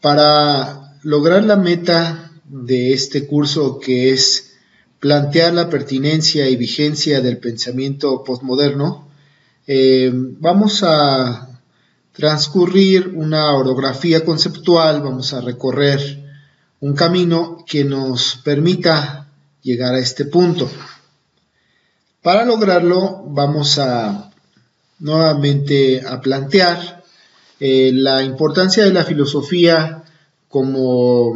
Para lograr la meta de este curso, que es plantear la pertinencia y vigencia del pensamiento posmoderno, vamos a transcurrir una orografía conceptual, vamos a recorrer un camino que nos permita llegar a este punto. Para lograrlo vamos a nuevamente a plantear la importancia de la filosofía como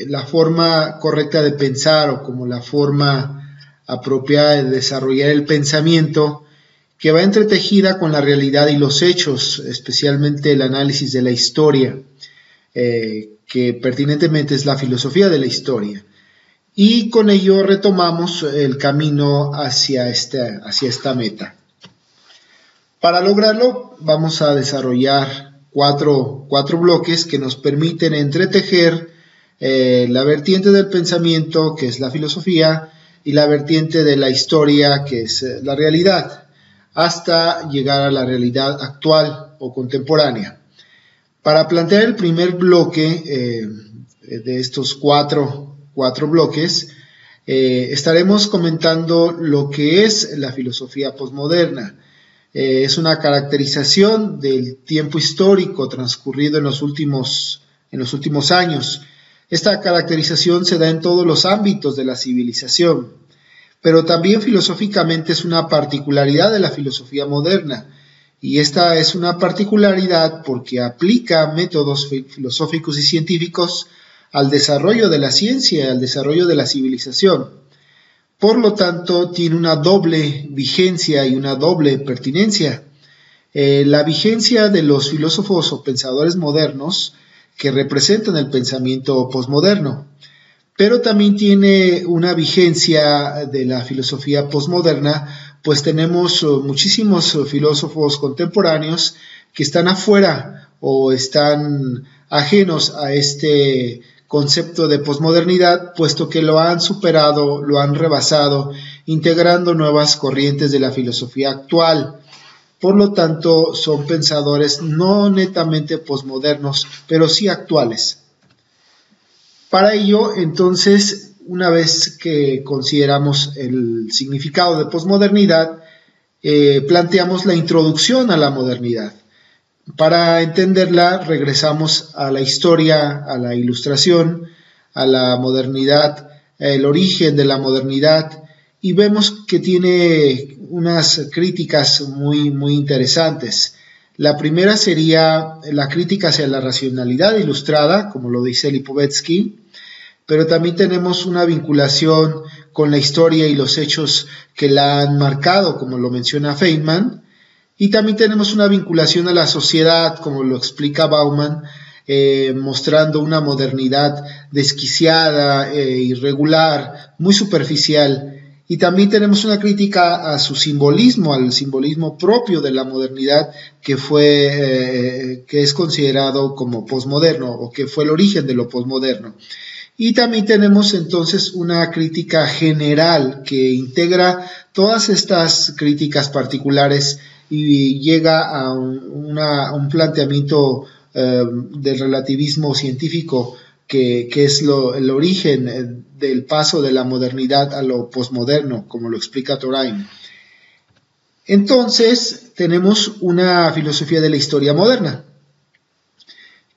la forma correcta de pensar o como la forma apropiada de desarrollar el pensamiento, que va entretejida con la realidad y los hechos, especialmente el análisis de la historia, que pertinentemente es la filosofía de la historia. Y con ello retomamos el camino hacia esta meta. Para lograrlo vamos a desarrollar cuatro bloques que nos permiten entretejer la vertiente del pensamiento, que es la filosofía, y la vertiente de la historia, que es la realidad, hasta llegar a la realidad actual o contemporánea. Para plantear el primer bloque de estos cuatro bloques, estaremos comentando lo que es la filosofía posmoderna. Es una caracterización del tiempo histórico transcurrido en los últimos años. Esta caracterización se da en todos los ámbitos de la civilización, pero también filosóficamente es una particularidad de la filosofía moderna, y esta es una particularidad porque aplica métodos filosóficos y científicos al desarrollo de la ciencia, al desarrollo de la civilización. Por lo tanto, tiene una doble vigencia y una doble pertinencia. La vigencia de los filósofos o pensadores modernos que representan el pensamiento posmoderno, pero también tiene una vigencia de la filosofía posmoderna, pues tenemos muchísimos filósofos contemporáneos que están afuera o están ajenos a este concepto de posmodernidad, puesto que lo han superado, lo han rebasado, integrando nuevas corrientes de la filosofía actual. Por lo tanto, son pensadores no netamente posmodernos, pero sí actuales. Para ello, entonces, una vez que consideramos el significado de posmodernidad, planteamos la introducción a la modernidad. Para entenderla, regresamos a la historia, a la ilustración, a la modernidad, el origen de la modernidad, y vemos que tiene unas críticas muy interesantes. La primera sería la crítica hacia la racionalidad ilustrada, como lo dice Lipovetsky, pero también tenemos una vinculación con la historia y los hechos que la han marcado, como lo menciona Feynman. Y también tenemos una vinculación a la sociedad, como lo explica Bauman, mostrando una modernidad desquiciada, irregular, muy superficial. Y también tenemos una crítica a su simbolismo, al simbolismo propio de la modernidad, que es considerado como posmoderno, o que fue el origen de lo posmoderno. Y también tenemos entonces una crítica general que integra todas estas críticas particulares y llega a un planteamiento del relativismo científico que es el origen del paso de la modernidad a lo posmoderno, como lo explica Thoreau. Entonces tenemos una filosofía de la historia moderna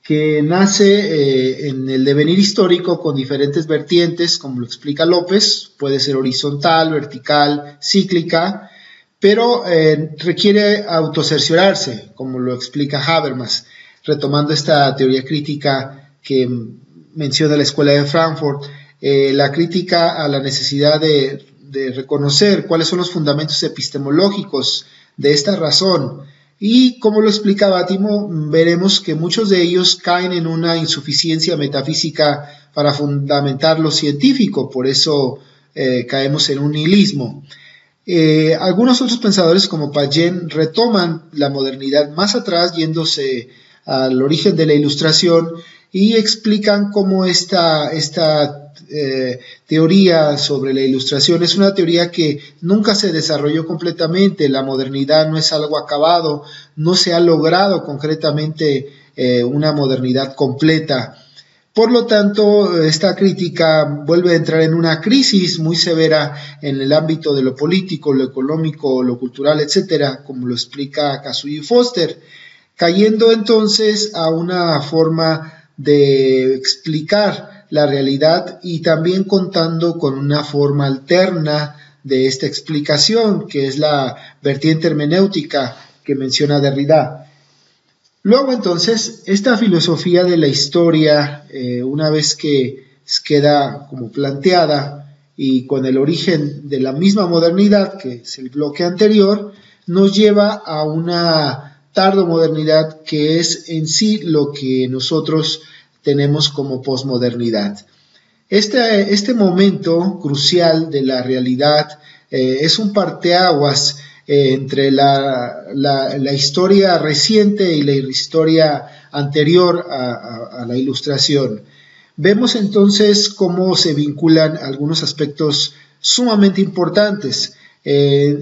que nace en el devenir histórico con diferentes vertientes, como lo explica López, puede ser horizontal, vertical, cíclica, pero requiere autocerciorarse, como lo explica Habermas, retomando esta teoría crítica que menciona la Escuela de Frankfurt, la crítica a la necesidad de reconocer cuáles son los fundamentos epistemológicos de esta razón. Y como lo explica Bátimo, veremos que muchos de ellos caen en una insuficiencia metafísica para fundamentar lo científico, por eso caemos en un nihilismo. Algunos otros pensadores como Payen retoman la modernidad más atrás, yéndose al origen de la Ilustración, y explican cómo esta teoría sobre la Ilustración es una teoría que nunca se desarrolló completamente. La modernidad no es algo acabado, no se ha logrado concretamente una modernidad completa. Por lo tanto, esta crítica vuelve a entrar en una crisis muy severa en el ámbito de lo político, lo económico, lo cultural, etcétera, como lo explica Kazuya Foster, cayendo entonces a una forma de explicar la realidad y también contando con una forma alterna de esta explicación, que es la vertiente hermenéutica que menciona Derrida. Luego entonces, esta filosofía de la historia, una vez que queda como planteada y con el origen de la misma modernidad, que es el bloque anterior, nos lleva a una tardomodernidad que es en sí lo que nosotros tenemos como posmodernidad. Este momento crucial de la realidad es un parteaguas entre la historia reciente y la historia anterior a la Ilustración. Vemos entonces cómo se vinculan algunos aspectos sumamente importantes.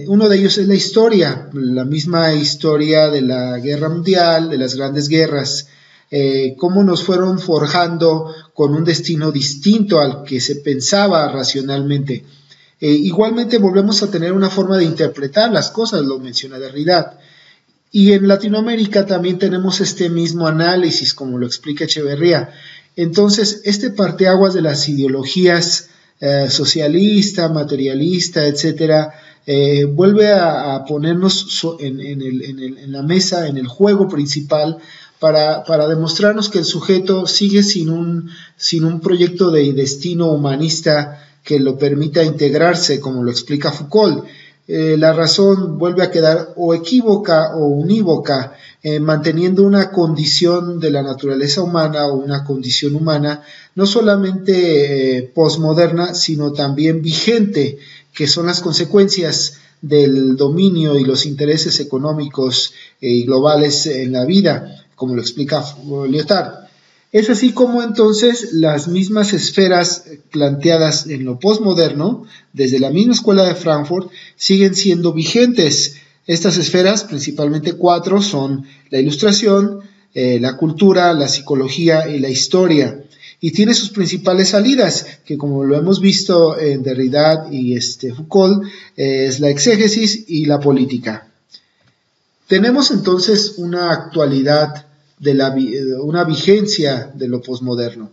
Uno de ellos es la historia, la misma historia de la guerra mundial, de las grandes guerras, cómo nos fueron forjando con un destino distinto al que se pensaba racionalmente. Igualmente volvemos a tener una forma de interpretar las cosas, lo menciona Derrida. Y en Latinoamérica también tenemos este mismo análisis, como lo explica Echeverría. Entonces, este parteaguas de las ideologías socialista, materialista, etcétera, vuelve a ponernos en la mesa, en el juego principal, para demostrarnos que el sujeto sigue sin un proyecto de destino humanista que lo permita integrarse, como lo explica Foucault. La razón vuelve a quedar o equívoca o unívoca, manteniendo una condición de la naturaleza humana o una condición humana no solamente posmoderna, sino también vigente, que son las consecuencias del dominio y los intereses económicos y globales en la vida, como lo explica Lyotard. Es así como entonces las mismas esferas planteadas en lo posmoderno, desde la misma escuela de Frankfurt, siguen siendo vigentes. Estas esferas, principalmente 4, son la ilustración, la cultura, la psicología y la historia. Y tiene sus principales salidas, que como lo hemos visto en Derrida y Foucault, es la exégesis y la política. Tenemos entonces una actualidad una vigencia de lo posmoderno.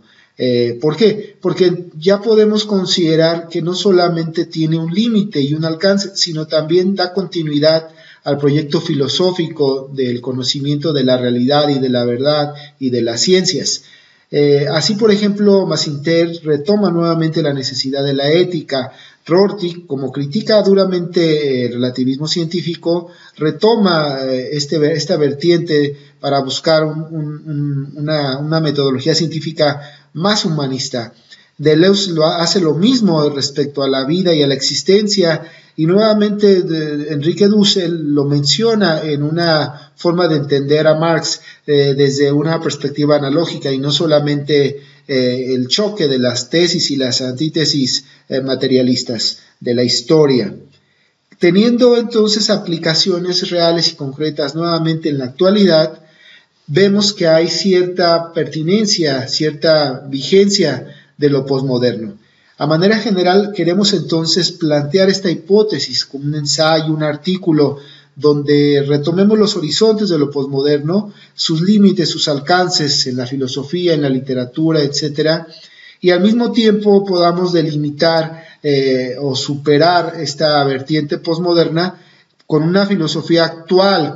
¿Por qué? Porque ya podemos considerar que no solamente tiene un límite y un alcance, sino también da continuidad al proyecto filosófico del conocimiento de la realidad y de la verdad y de las ciencias. Así, por ejemplo, Massinter retoma nuevamente la necesidad de la ética. Rorty, como critica duramente el relativismo científico, retoma esta vertiente para buscar una metodología científica más humanista. Deleuze hace lo mismo respecto a la vida y a la existencia, y nuevamente Enrique Dussel lo menciona en una forma de entender a Marx desde una perspectiva analógica y no solamente el choque de las tesis y las antítesis materialistas de la historia. Teniendo entonces aplicaciones reales y concretas nuevamente en la actualidad, vemos que hay cierta pertinencia, cierta vigencia de lo posmoderno. A manera general, queremos entonces plantear esta hipótesis como un ensayo, un artículo, donde retomemos los horizontes de lo posmoderno, sus límites, sus alcances en la filosofía, en la literatura, etcétera, y al mismo tiempo podamos delimitar o superar esta vertiente posmoderna con una filosofía actual,